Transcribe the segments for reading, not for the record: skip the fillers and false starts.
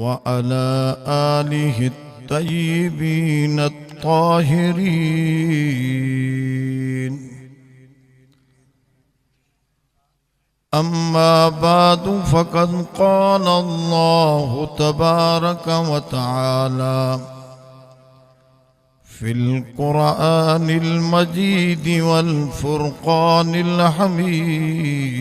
وعلى آله الطيبين الطاهرين. أما بعد فقد قال الله تبارك وتعالى في القرآن المجيد والفرقان الحميد: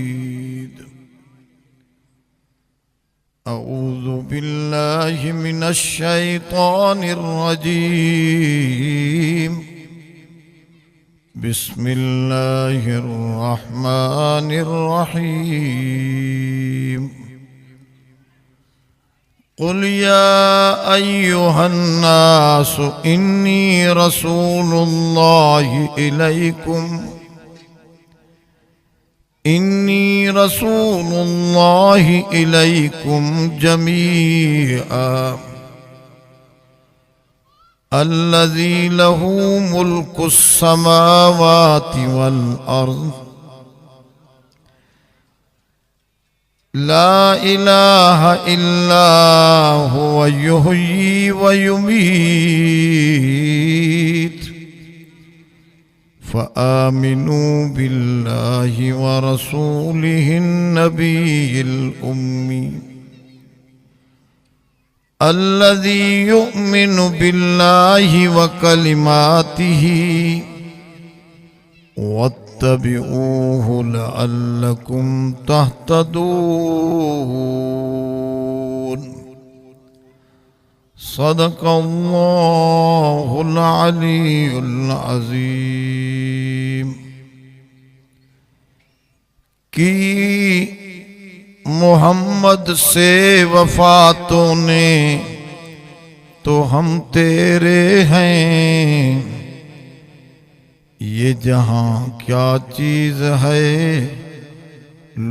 أعوذ بالله من الشيطان الرجيم. بسم الله الرحمن الرحيم. قل يا أيها الناس إني رسول الله إليكم جميعا الذي له ملك السماوات والأرض لا إله إلا هو يحيي ويميت فآمنوا بالله ورسوله النبي الأمي الذي يؤمن بالله وكلماته واتبعوه لعلكم تهتدون. صدق الله العلي العظيم. کی محمد سے وفاتوں نے تو ہم تیرے ہیں، یہ جہاں کیا چیز ہے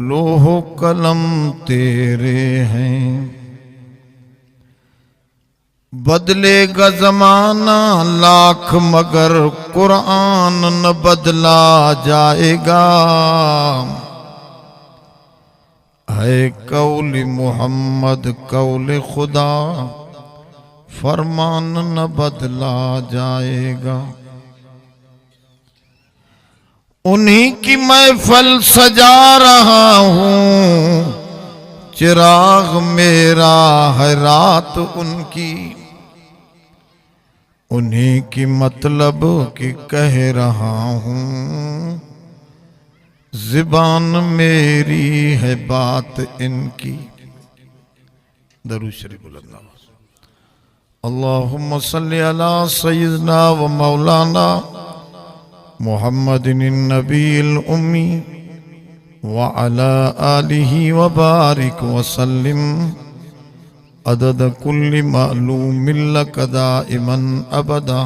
لوح و قلم تیرے ہیں. بدلے گا زمانہ لاکھ مگر قرآن نہ بدلا جائے گا. ہے قول محمد قول خدا، فرمان نہ بدلا جائے گا. انہی کی محفل سجا رہا ہوں، چراغ میرا ہے رات ان کی. انہی کی مطلب کی کہہ رہا ہوں، زبان میری ہے بات ان کی. درود شریف بلند آواز. اللہم صلی علی سیدنا و مولانا محمد النبی الامی وعلى آلہ وبارک وسلم عدد کل معلوم لک دائما ابدا.